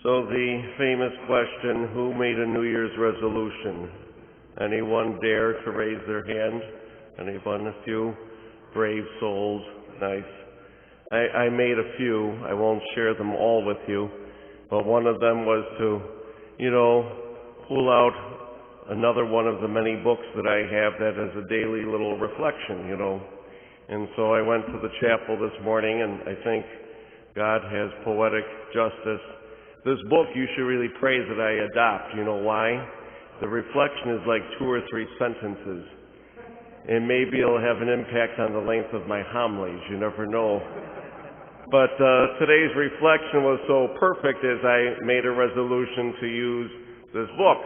So the famous question, who made a New Year's resolution? Anyone dare to raise their hand? Anyone? A few brave souls. Nice. I made a few. I won't share them all with you, but one of them was to, pull out another one of the many books that I have that is a daily little reflection, And so I went to the chapel this morning, and I think God has poetic justice. This book you should really pray that I adopt. You know why? The reflection is like 2 or 3 sentences. And maybe it'll have an impact on the length of my homilies. You never know. But today's reflection was so perfect as I made a resolution to use this book.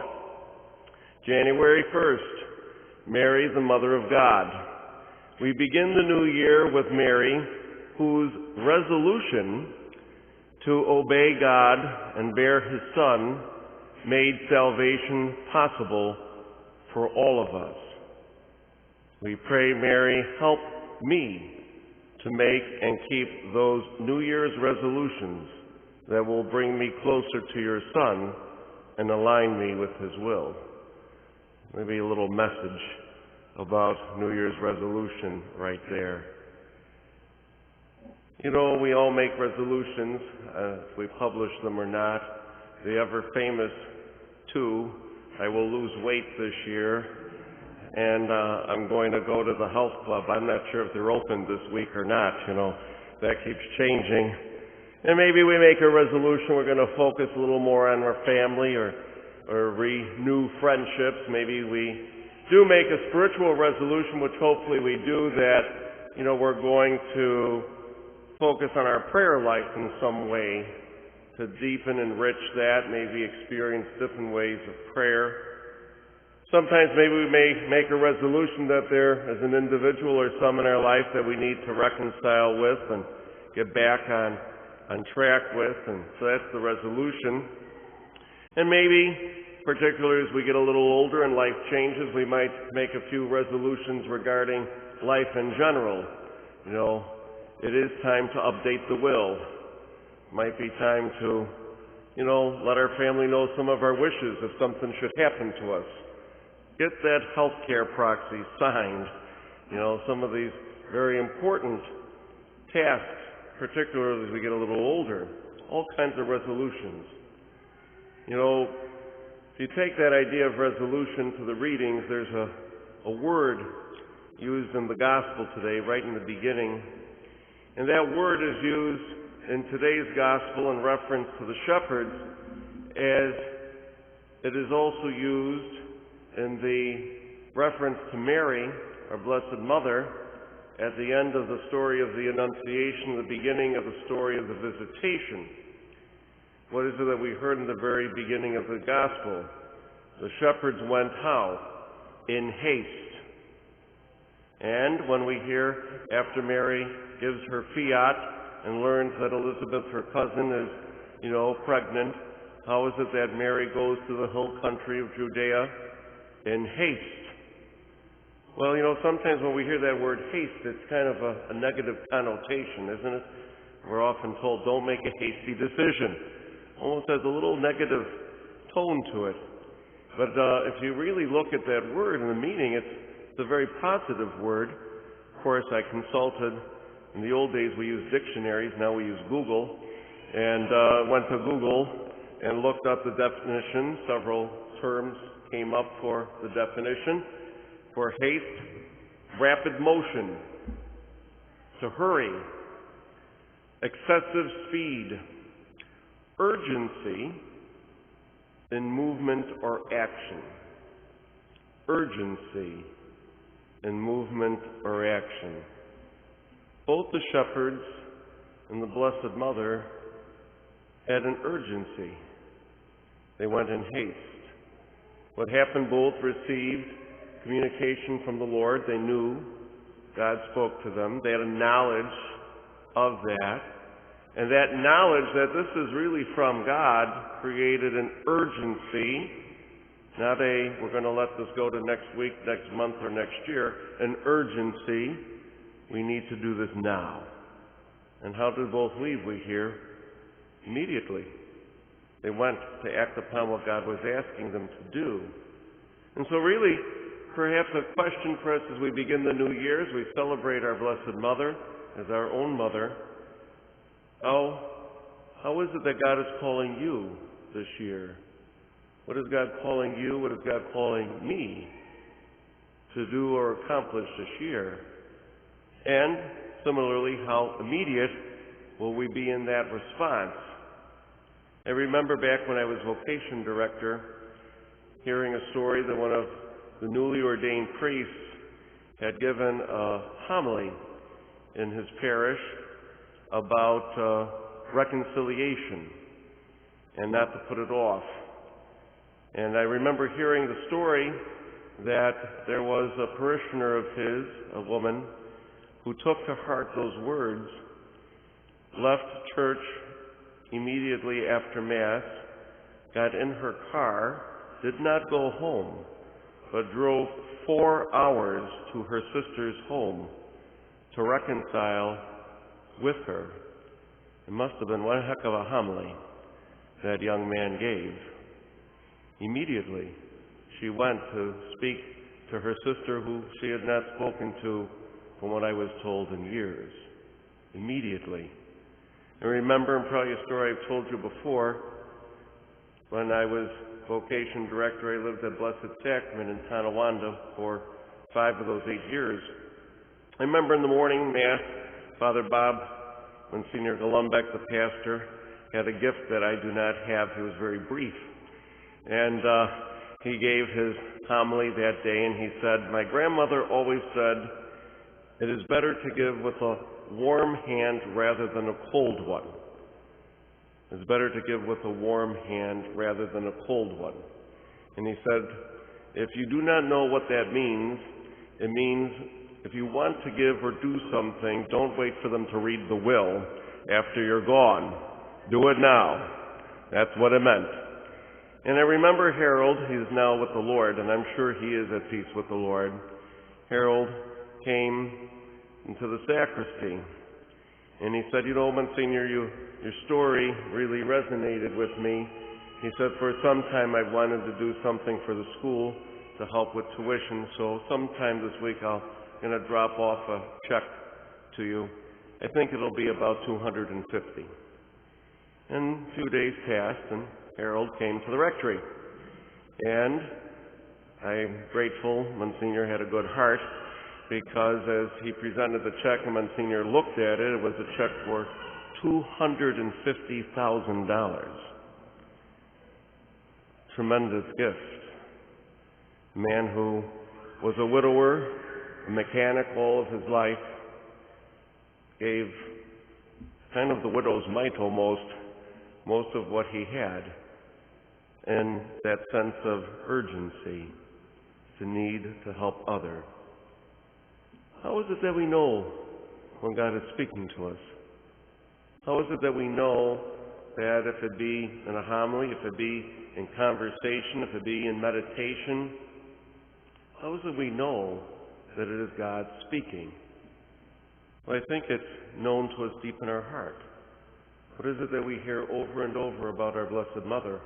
January 1st, Mary, the Mother of God. We begin the new year with Mary, whose resolution to obey God and bear His Son made salvation possible for all of us. We pray, Mary, help me to make and keep those New Year's resolutions that will bring me closer to your Son and align me with His will. Maybe a little message about New Year's resolution right there. We all make resolutions, if we publish them or not. The ever famous 2, I will lose weight this year, and I'm going to go to the health club. I'm not sure if they're open this week or not, that keeps changing. And maybe we make a resolution we're going to focus a little more on our family or renew friendships. Maybe we do make a spiritual resolution, which hopefully we do, that, we're going to focus on our prayer life in some way to deepen, enrich that, maybe experience different ways of prayer. Sometimes maybe we may make a resolution that there is an individual or some in our life that we need to reconcile with and get back on track with, and so that's the resolution. And maybe, particularly as we get a little older and life changes, we might make a few resolutions regarding life in general. It is time to update the will. It might be time to, let our family know some of our wishes if something should happen to us. Get that health care proxy signed. Some of these very important tasks, particularly as we get a little older. All kinds of resolutions. If you take that idea of resolution to the readings, there's a word used in the gospel today, right in the beginning. And that word is used in today's gospel in reference to the shepherds, as it is also used in the reference to Mary, our Blessed Mother, at the end of the story of the Annunciation, the beginning of the story of the Visitation. What is it that we heard in the very beginning of the gospel? The shepherds went how? In haste. And when we hear, after Mary gives her fiat and learns that Elizabeth, her cousin, is, pregnant, how is it that Mary goes to the hill country of Judea? In haste. Well, sometimes when we hear that word haste, it's kind of a negative connotation, isn't it? We're often told, don't make a hasty decision. Almost has a little negative tone to it. But if you really look at that word and the meaning, it's a very positive word. Of course, I consulted. In the old days, we used dictionaries. Now we use Google. And went to Google and looked up the definition. Several terms came up for the definition. For haste, rapid motion, to hurry, excessive speed, urgency in movement or action. Urgency in movement or action. Both the shepherds and the Blessed Mother had an urgency. They went in haste. What happened? Both received communication from the Lord. They knew God spoke to them. They had a knowledge of that. And that knowledge that this is really from God created an urgency, not we're going to let this go to next week, next month, or next year, an urgency. We need to do this now. And how did both leave, we hear? Immediately. They went to act upon what God was asking them to do. And so really, perhaps a question for us as we begin the new year, as we celebrate our Blessed Mother as our own mother, how is it that God is calling you this year? What is God calling you? What is God calling me to do or accomplish this year? And similarly, how immediate will we be in that response? I remember back when I was vocation director, hearing a story that one of the newly ordained priests had given a homily in his parish about reconciliation and not to put it off. And I remember hearing the story that there was a parishioner of his, a woman, who took to heart those words, left church immediately after Mass, got in her car, did not go home, but drove 4 hours to her sister's home to reconcile with her. It must have been one heck of a homily that young man gave. Immediately, she went to speak to her sister who she had not spoken to, from what I was told, in years. Immediately. I remember, and probably a story I've told you before, when I was vocation director, I lived at Blessed Sacrament in Tonawanda for 5 of those 8 years. I remember in the morning Mass, Father Bob, Monsignor Golumbek, the pastor, had a gift that I do not have. He was very brief. And he gave his homily that day, and he said, "My grandmother always said, it is better to give with a warm hand rather than a cold one. It's better to give with a warm hand rather than a cold one." And he said, if you do not know what that means, it means if you want to give or do something, don't wait for them to read the will after you're gone. Do it now. That's what it meant. And I remember Harold, he's now with the Lord, and I'm sure he is at peace with the Lord. Harold came into the sacristy, and he said, Monsignor, your story really resonated with me. He said, for some time I've wanted to do something for the school to help with tuition, so sometime this week I'm going to drop off a check to you. I think it'll be about $250. And a few days passed, and Harold came to the rectory. And I'm grateful Monsignor had a good heart, because as he presented the check and Monsignor looked at it, it was a check for $250,000. Tremendous gift. A man who was a widower, a mechanic all of his life, gave kind of the widow's mite almost, most of what he had, and that sense of urgency, the need to help others. How is it that we know when God is speaking to us? How is it that we know that if it be in a homily, if it be in conversation, if it be in meditation, how is it we know that it is God speaking? Well, I think it's known to us deep in our heart. What is it that we hear over and over about our Blessed Mother?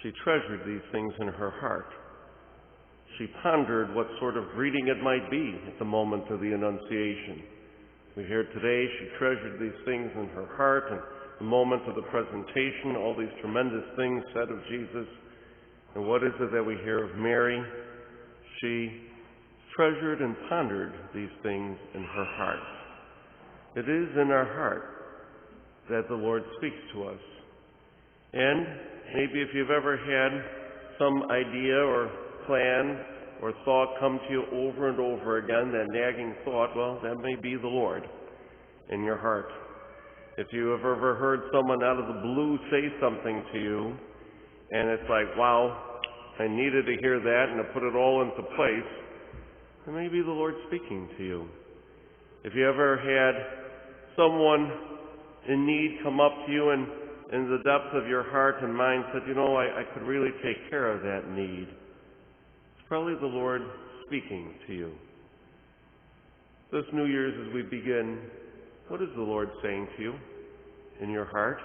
She treasured these things in her heart. She pondered what sort of greeting it might be at the moment of the Annunciation. We hear today she treasured these things in her heart, and the moment of the presentation, all these tremendous things said of Jesus. And what is it that we hear of Mary? She treasured and pondered these things in her heart. It is in our heart that the Lord speaks to us. And maybe if you've ever had some idea or plan or thought come to you over and over again, that nagging thought, well, that may be the Lord in your heart. If you have ever heard someone out of the blue say something to you, and it's like, wow, I needed to hear that and to put it all into place, it may be the Lord speaking to you. If you ever had someone in need come up to you and in the depths of your heart and mind said, I could really take care of that need, it's probably the Lord speaking to you. This New Year's, as we begin, what is the Lord saying to you in your heart?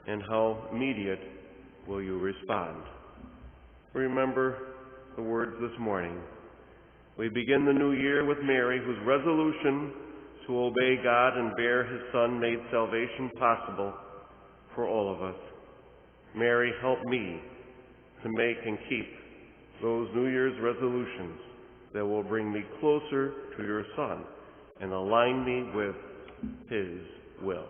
And how immediate will you respond? Remember the words this morning. We begin the new year with Mary, whose resolution to obey God and bear his Son made salvation possible for all of us. Mary, help me to make and keep those New Year's resolutions that will bring me closer to your Son and align me with his will.